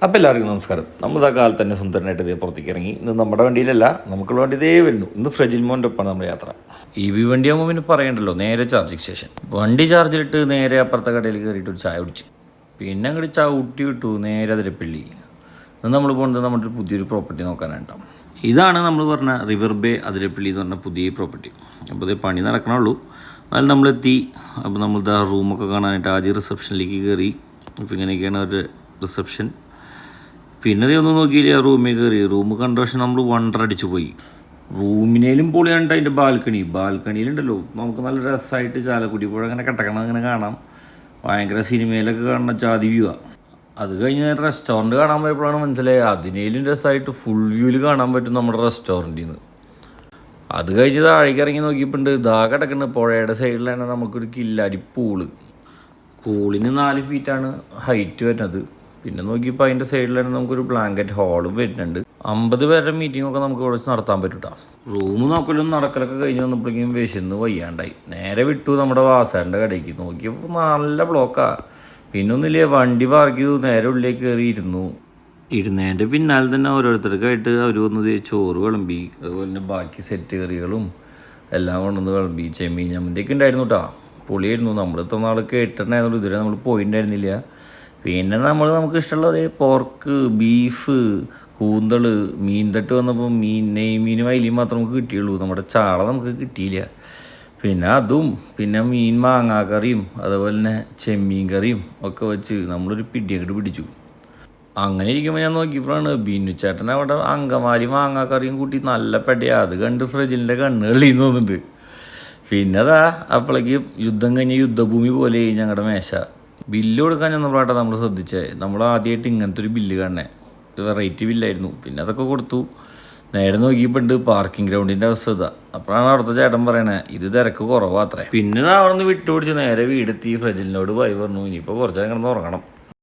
അപ്പോൾ എല്ലാവർക്കും നമസ്കാരം. നമ്മൾ ആ കാലത്ത് തന്നെ സുന്ദരനായിട്ട് ഇതേ പുറത്തേക്ക് ഇറങ്ങി. ഇന്ന് നമ്മുടെ വണ്ടിയിലല്ല, നമുക്കുള്ള വണ്ടി ഇതേ വരുന്നു. ഇന്ന് ഫ്രെജിൽ മോൻ്റെ ഒപ്പമാണ് നമ്മുടെ യാത്ര. EV വണ്ടിയാകുമ്പോൾ പിന്നെ പറയണ്ടല്ലോ, നേരെ ചാർജിങ് സ്റ്റേഷൻ. വണ്ടി ചാർജിലിട്ട് നേരെ അപ്പുറത്തെ കടയിൽ കയറിയിട്ട് ഒരു ചായ കുടിച്ച് പിന്നെ അങ്ങോട്ട് ചവിട്ടി വിട്ടു നേരെ അതിരപ്പള്ളി. ഇന്ന് നമ്മൾ പോകുന്നത് നമ്മുടെ ഒരു പുതിയൊരു പ്രോപ്പർട്ടി നോക്കാനായിട്ടാണ്. ഇതാണ് നമ്മൾ പറഞ്ഞ റിവർ ബേ അതിരപ്പള്ളി എന്ന് പറഞ്ഞ പുതിയ പ്രോപ്പർട്ടി. അപ്പോൾ ഇത് പണി നടക്കണുള്ളൂ. അതിൽ നമ്മളെത്തി. അപ്പോൾ നമ്മളിതാ റൂമൊക്കെ കാണാനായിട്ട് ആദ്യം റിസപ്ഷനിലേക്ക് കയറി. അപ്പോൾ ഇങ്ങനെയൊക്കെയാണ് ഒരു റിസപ്ഷൻ. പിന്നെ ഇതൊന്നും നോക്കിയില്ല, റൂമിൽ കയറി. റൂം കണ്ട പക്ഷെ നമ്മൾ വണ്ടറടിച്ച് പോയി. റൂമിനേലും പൊളിയാണ്ട് അതിൻ്റെ ബാൽക്കണിയിലുണ്ടല്ലോ നമുക്ക് നല്ല രസമായിട്ട് ചാലക്കുടി പുഴ അങ്ങനെ കിടക്കണം, അങ്ങനെ കാണാം. ഭയങ്കര സിനിമയിലൊക്കെ കാണുന്ന ജാതി വ്യൂ ആണ്. അത് കഴിഞ്ഞ് റെസ്റ്റോറൻറ്റ് കാണാൻ പോയപ്പോഴാണ് മനസ്സിലായത് അതിനേലും രസമായിട്ട് ഫുൾ വ്യൂവിൽ കാണാൻ പറ്റും നമ്മുടെ റെസ്റ്റോറൻറ്റിൽ നിന്ന്. അത് കഴിഞ്ഞ് താഴേക്ക് ഇറങ്ങി നോക്കിയപ്പോണ്ട് ഇതാ കിടക്കുന്നത് പുഴയുടെ സൈഡിൽ തന്നെ നമുക്കൊരു കില്ലാടി പൂളിന് 4 ഫീറ്റാണ് ഹൈറ്റ് വരുന്നത്. പിന്നെ നോക്കിയപ്പോൾ അതിൻ്റെ സൈഡിൽ തന്നെ നമുക്കൊരു ബ്ലാങ്കറ്റ് ഹാളും വരുന്നുണ്ട്. 50 പേരുടെ മീറ്റിങ്ങൊക്കെ നമുക്ക് ഇവിടെ നടത്താൻ പറ്റൂട്ടാ. റൂം നോക്കലും നടക്കലൊക്കെ കഴിഞ്ഞ് വന്നപ്പോഴേക്കും വിശന്ന് വയ്യാണ്ടായി. നേരെ വിട്ടു നമ്മുടെ വാസേൻ്റെ കടയ്ക്ക്. നോക്കിയപ്പോൾ നല്ല ബ്ലോക്കാണ്. പിന്നൊന്നുമില്ല, വണ്ടി പാർക്ക് ചെയ്തു, നേരെ ഉള്ളിലേക്ക് കയറി ഇരുന്നതിൻ്റെ പിന്നാലെ തന്നെ ഓരോരുത്തർക്കായിട്ട് അവർ വന്നത് ചോറ് വിളമ്പി. അതുപോലെ തന്നെ ബാക്കി സെറ്റ് കറികളും എല്ലാം കൊണ്ടുവന്ന് വിളമ്പി. ചെമ്മീൻ ചമ്മന്തിയൊക്കെ ഉണ്ടായിരുന്നു കേട്ടോ, പൊളിയായിരുന്നു. നമ്മൾ ഇത്ര നാൾ കേട്ടിട്ടുണ്ടായിരുന്നുള്ളൂ, ഇതുവരെ നമ്മൾ പോയിട്ടുണ്ടായിരുന്നില്ല. പിന്നെ നമുക്ക് ഇഷ്ടമുള്ളത് പോർക്ക്, ബീഫ്, കൂന്തൾ, മീൻ തട്ട് വന്നപ്പോൾ നെയ്മീനും അയിലയും മാത്രം നമുക്ക് കിട്ടിയുള്ളൂ. നമ്മുടെ ചാള നമുക്ക് കിട്ടിയില്ല. പിന്നെ അതും പിന്നെ മീൻ മാങ്ങാക്കറിയും അതുപോലെ തന്നെ ചെമ്മീൻ കറിയും ഒക്കെ വെച്ച് നമ്മളൊരു പിടിയങ്ങോട്ട് പിടിച്ചു. അങ്ങനെ ഇരിക്കുമ്പോൾ ഞാൻ നോക്കിയപ്പോഴാണ് ബിന്നു ചേട്ടൻ അവിടെ അങ്കമാലി മാങ്ങാക്കറിയും കൂട്ടി നല്ല പെടയാണ്. അത് കണ്ട് ഫ്രിഡ്ജിൻ്റെ കണ്ണുകളിന്ന് തോന്നുന്നുണ്ട്. പിന്നെ അതാ അപ്പോഴേക്ക് യുദ്ധം കഴിഞ്ഞ യുദ്ധഭൂമി പോലെ ഞങ്ങളുടെ മേശ. ബില്ല് കൊടുക്കാൻ ചെന്നപ്പോഴാട്ടോ നമ്മൾ ശ്രദ്ധിച്ചത്. നമ്മൾ ആദ്യമായിട്ട് ഇങ്ങനത്തെ ഒരു ബില്ല് കാണണേ. വെറൈറ്റി ബില്ലായിരുന്നു. പിന്നെ അതൊക്കെ കൊടുത്തു. നേരെ നോക്കിയപ്പോണ്ട് പാർക്കിംഗ് ഗ്രൗണ്ടിൻ്റെ അവസ്ഥ ഇതാ. അപ്പോഴാണ് അവിടുത്തെ ചേട്ടൻ പറയണേ ഇത് തിരക്ക് കുറവാത്രേ. പിന്നെ അവിടെ നിന്ന് വിട്ടുപിടിച്ച് നേരെ വീടെത്തി. ഫ്രിഡ്ജിനോട് പോയി പറഞ്ഞു ഇനിയിപ്പോൾ കുറച്ച് നേരം കിടന്ന് ഉറങ്ങണം.